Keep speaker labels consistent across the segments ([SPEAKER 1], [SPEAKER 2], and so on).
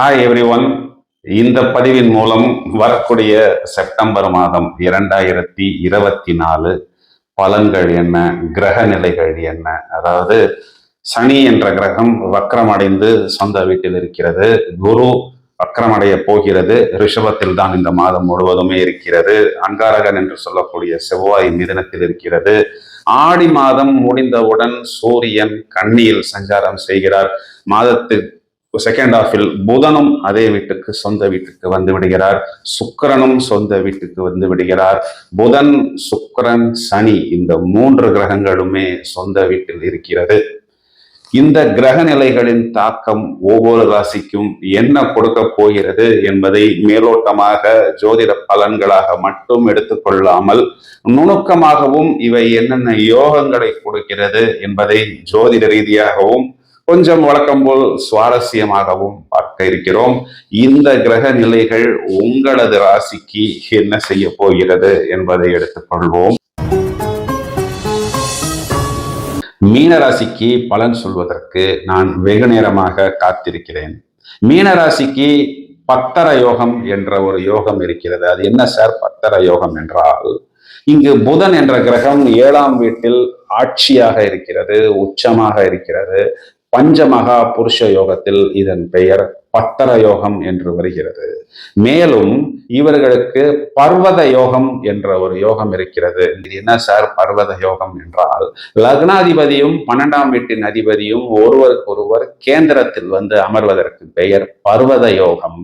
[SPEAKER 1] Hi every one. இந்த பதிவின் மூலம் வரக்கூடிய செப்டம்பர் மாதம் 2024 பலன்கள் என்ன, கிரக நிலைகள் என்ன, அதாவது சனி என்ற கிரகம் வக்ரமடைந்து சொந்த வீட்டில் இருக்கிறது. குரு வக்ரமடைய போகிறது. ரிஷபத்தில் தான் இந்த மாதம் முழுவதுமே இருக்கிறது. அங்காரகன் என்று சொல்லக்கூடிய செவ்வாய் மிதுனத்தில் இருக்கிறது. ஆடி மாதம் முடிந்தவுடன் சூரியன் கன்னியில் சஞ்சாரம் செய்கிறார். மாதத்துக்கு செகண்ட் ஹாஃபில் புதனும் அதே வீட்டுக்கு சொந்த வீட்டுக்கு வந்து விடுகிறார். சுக்கிரனும் சொந்த வீட்டுக்கு வந்து விடுகிறார். புதன், சுக்கிரன், சனி இந்த 3 கிரகங்களுமே சொந்த வீட்டில் இருக்கிறது. இந்த கிரக நிலைகளின் தாக்கம் ஒவ்வொரு ராசிக்கும் என்ன கொடுக்க போகிறது என்பதை மேலோட்டமாக ஜோதிட பலன்களாக மட்டும் எடுத்துக்கொள்ளாமல் நுணுக்கமாகவும் இவை என்னென்ன யோகங்களை கொடுக்கிறது என்பதை ஜோதிட ரீதியாகவும் கொஞ்சம் வழக்கம் போல் சுவாரஸ்யமாகவும் பார்க்க இருக்கிறோம். இந்த கிரக நிலைகள் உங்களது ராசிக்கு என்ன செய்ய போகிறது என்பதை எடுத்துக்கொள்வோம். மீன ராசிக்கு பலன் சொல்வதற்கு நான் வெகு நேரமாக காத்திருக்கிறேன். மீன ராசிக்கு பத்தர யோகம் என்ற ஒரு யோகம் இருக்கிறது. அது என்ன சார் பத்தர யோகம் என்றால், இங்கு புதன் என்ற கிரகம் 7ஆம் வீட்டில் ஆட்சியாக இருக்கிறது, உச்சமாக இருக்கிறது. பஞ்சமகா புருஷ யோகத்தில் இதன் பெயர் பத்தர யோகம் என்று வருகிறது. மேலும் இவர்களுக்கு பர்வத யோகம் என்ற ஒரு யோகம் இருக்கிறது. இது என்ன சார் பர்வத யோகம் என்றால், லக்னாதிபதியும் 12ஆம் வீட்டின் அதிபதியும் ஒருவருக்கொருவர் கேந்திரத்தில் வந்து அமர்வதற்கு பெயர் பர்வத யோகம்.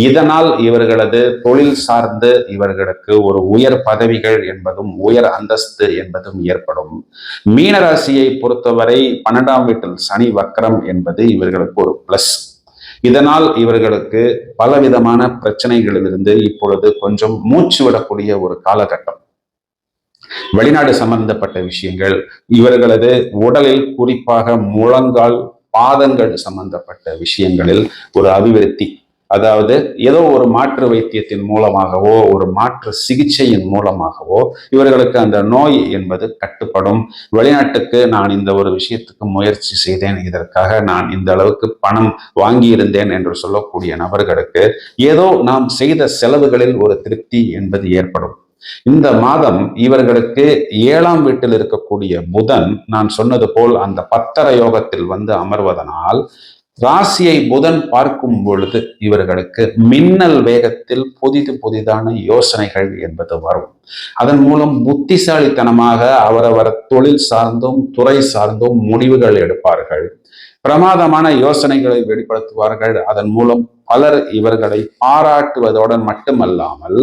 [SPEAKER 1] இதனால் இவர்களது தொழில் சார்ந்து இவர்களுக்கு ஒரு உயர் பதவிகள் என்பதும் உயர் அந்தஸ்து என்பதும் ஏற்படும். மீனராசியை பொறுத்தவரை 12ஆம் வீட்டில் சனி வக்ரம் என்பது இவர்களுக்கு ஒரு பிளஸ். இதனால் இவர்களுக்கு பலவிதமான பிரச்சனைகளிலிருந்து இப்பொழுது கொஞ்சம் மூச்சு விடக்கூடிய ஒரு காலகட்டம். வெளிநாடு சம்பந்தப்பட்ட விஷயங்கள், இவர்களது உடலில் குறிப்பாக முழங்கால், பாதங்கள் சம்பந்தப்பட்ட விஷயங்களில் ஒரு அபிவிருத்தி, அதாவது ஏதோ ஒரு மாற்று வைத்தியத்தின் மூலமாகவோ ஒரு மாற்று சிகிச்சையின் மூலமாகவோ இவர்களுக்கு அந்த நோய் என்பது கட்டுப்படும். வெளிநாட்டுக்கு நான் இந்த ஒரு விஷயத்துக்கு முயற்சி செய்தேன், இதற்காக நான் இந்த அளவுக்கு பணம் வாங்கியிருந்தேன் என்று சொல்லக்கூடிய நபர்களுக்கு ஏதோ நாம் செய்த செலவுகளில் ஒரு திருப்தி என்பது ஏற்படும். இந்த மாதம் இவர்களுக்கு 7ஆம் வீட்டில் இருக்கக்கூடிய புதன் நான் சொன்னது போல் அந்த பத்தர யோகத்தில் வந்து அமர்வதனால் ராசியை புதன் பார்க்கும் பொழுது இவர்களுக்கு மின்னல் வேகத்தில் புதிதான யோசனைகள் என்பது வரும். அதன் மூலம் புத்திசாலித்தனமாக அவரவர் தொழில் சார்ந்தும் துறை சார்ந்தும் முடிவுகள் எடுப்பார்கள். பிரமாதமான யோசனைகளை வெளிப்படுத்துவார்கள். அதன் மூலம் பலர் இவர்களை பாராட்டுவதோடு மட்டுமல்லாமல்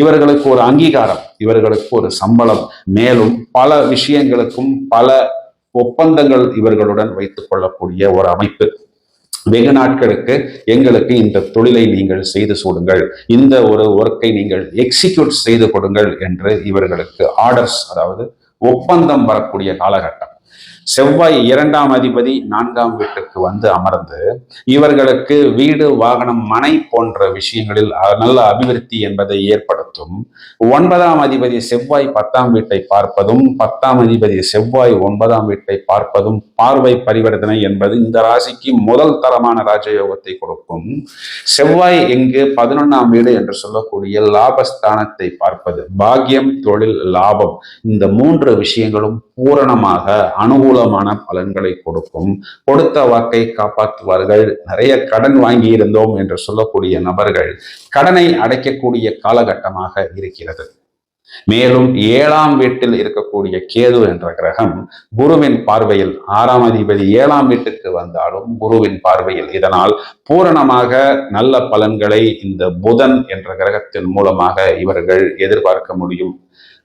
[SPEAKER 1] இவர்களுக்கு ஒரு அங்கீகாரம், இவர்களுக்கு ஒரு சம்பளம், மேலும் பல விஷயங்களுக்கும் பல ஒப்பந்தங்கள் இவர்களுடன் வைத்துக் கொள்ளக்கூடிய ஒரு அமைப்பு. வெகு நாட்களுக்கு எங்களுக்கு இந்த தொழிலை நீங்கள் செய்து சூடுங்கள், இந்த ஒரு ஒர்க்கை நீங்கள் எக்ஸிக்யூட் செய்து கொடுங்கள் என்று இவர்களுக்கு ஆர்டர்ஸ், அதாவது ஒப்பந்தம் வரக்கூடிய காலகட்டம். செவ்வாய் 2ஆம் அதிபதி 4ஆம் வீட்டுக்கு வந்து அமர்ந்து இவர்களுக்கு வீடு, வாகனம், மனை போன்ற விஷயங்களில் நல்ல அபிவிருத்தி என்பதை ஏற்படுத்தும். 9ஆம் அதிபதி செவ்வாய் 10ஆம் வீட்டை பார்ப்பதும் 10ஆம் அதிபதி செவ்வாய் 9ஆம் வீட்டை பார்ப்பதும் பார்வை பரிவர்த்தனை என்பது இந்த ராசிக்கு முதல் தரமான ராஜயோகத்தை கொடுக்கும். செவ்வாய் இங்கு 11ஆம் வீடு என்று சொல்லக்கூடிய லாபஸ்தானத்தை பார்ப்பது பாக்கியம், தொழில், லாபம், இந்த 3 விஷயங்களும் பூரணமாக அனுகூலமான பலன்களை கொடுக்கும். கொடுத்த வாக்கை காப்பாற்றுவார்கள். நிறைய கடன் வாங்கி இருந்தோம் என்று சொல்லக்கூடிய நபர்கள் கடனை அடைக்கக்கூடிய காலகட்டமாக இருக்கிறது. மேலும் 7ஆம் வீட்டில் இருக்கக்கூடிய கேது என்ற கிரகம் குருவின் பார்வையில், 6ஆம் அதிபதி 7ஆம் வீட்டுக்கு வந்தாலும் குருவின் பார்வையில், இதனால் பூரணமாக நல்ல பலன்களை இந்த புதன் என்ற கிரகத்தின் மூலமாக இவர்கள் எதிர்பார்க்க முடியும்.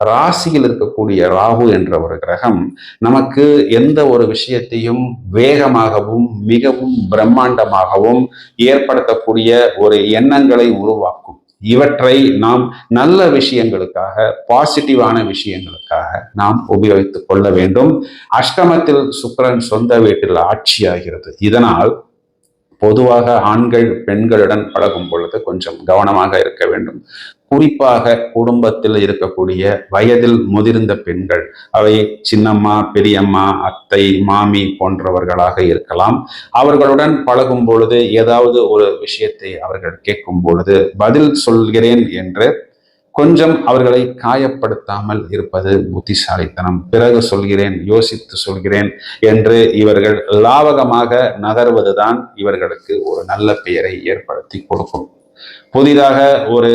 [SPEAKER 1] ராசியில் இருக்கக்கூடிய ராகு என்ற ஒரு கிரகம் நமக்கு எந்த ஒரு விஷயத்தையும் வேகமாகவும் மிகவும் பிரம்மாண்டமாகவும் ஏற்படுத்தக்கூடிய ஒரு எண்ணங்களை உருவாக்கும். இவற்றை நாம் நல்ல விஷயங்களுக்காக, பாசிட்டிவான விஷயங்களுக்காக நாம் உபயோகித்துக் கொள்ள வேண்டும். அஷ்டமத்தில் சுக்கிரன் சொந்த வீட்டில் ஆட்சியாகிறது. இதனால் பொதுவாக ஆண்கள் பெண்களுடன் பழகும் பொழுது கொஞ்சம் கவனமாக இருக்க வேண்டும். குறிப்பாக குடும்பத்தில் இருக்கக்கூடிய வயதில் முதிர்ந்த பெண்கள், அவை சின்னம்மா, பெரியம்மா, அத்தை, மாமி போன்றவர்களாக இருக்கலாம். அவர்களுடன் பழகும் பொழுது ஏதாவது ஒரு விஷயத்தை அவர்கள் கேட்கும் பொழுது பதில் சொல்கிறேன் என்று கொஞ்சம் அவர்களை காயப்படுத்தாமல் இருப்பது புத்திசாலித்தனம். பிறகு சொல்கிறேன், யோசித்து சொல்கிறேன் என்று இவர்கள் லாவகமாக நகர்வதுதான் இவர்களுக்கு ஒரு நல்ல பெயரை ஏற்படுத்தி கொடுக்கும். புதிதாக ஒரு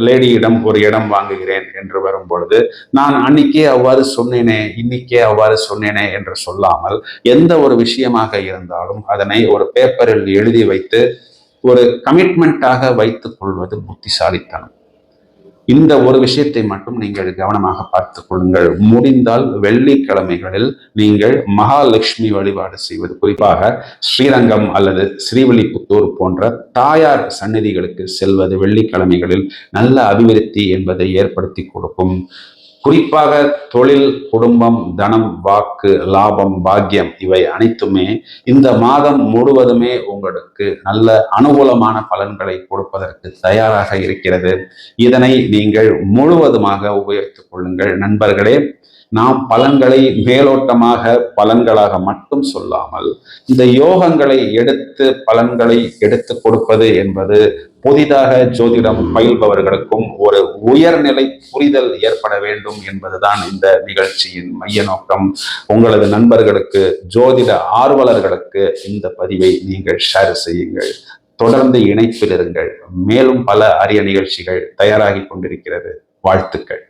[SPEAKER 1] லேடியிடம் ஒரு இடம் வாங்குகிறேன் என்று வரும் பொழுது, நான் அன்னைக்கே அவ்வாறு சொன்னேனே, இன்னைக்கே அவ்வாறு சொன்னேனே என்று சொல்லாமல், எந்த ஒரு விஷயமாக இருந்தாலும் அதனை ஒரு பேப்பரில் எழுதி வைத்து ஒரு கமிட்மெண்டாக வைத்துக் கொள்வது புத்திசாலித்தனம். இந்த ஒரு விஷயத்தை மட்டும் நீங்கள் கவனமாக பார்த்துக் கொள்ளுங்கள். முடிந்தால் வெள்ளிக்கிழமைகளில் நீங்கள் மகாலட்சுமி வழிபாடு செய்வது, குறிப்பாக ஸ்ரீரங்கம் அல்லது ஸ்ரீவில்லிபுத்தூர் போன்ற தாயார் சந்நிதிகளுக்கு செல்வது வெள்ளிக்கிழமைகளில் நல்ல அபிவிருத்தி என்பதை ஏற்படுத்தி கொடுக்கும். குறிப்பாக தொழில், குடும்பம், தனம், வாக்கு, லாபம், பாக்கியம் இவை அனைத்துமே இந்த மாதம் முழுவதுமே உங்களுக்கு நல்ல அனுகூலமான பலன்களை கொடுப்பதற்கு தயாராக இருக்கிறது. இதனை நீங்கள் முழுவதுமாக உபயோகித்துக் கொள்ளுங்கள் நண்பர்களே. நாம் பலன்களை மேலோட்டமாக பலன்களாக மட்டும் சொல்லாமல், இந்த யோகங்களை எடுத்து பலன்களை எடுத்து கொடுப்பது என்பது புதிதாக ஜோதிடம் பயில்பவர்களுக்கும் ஒரு உயர்நிலை புரிதல் ஏற்பட வேண்டும் என்பதுதான் இந்த நிகழ்ச்சியின் மைய நோக்கம். உங்களது நண்பர்களுக்கு, ஜோதிட ஆர்வலர்களுக்கு இந்த பதிவை நீங்கள் ஷேர் செய்யுங்கள். தொடர்ந்து இணைப்பில் இருங்கள். மேலும் பல அரிய நிகழ்ச்சிகள் தயாராகி கொண்டிருக்கிறது. வாழ்த்துக்கள்.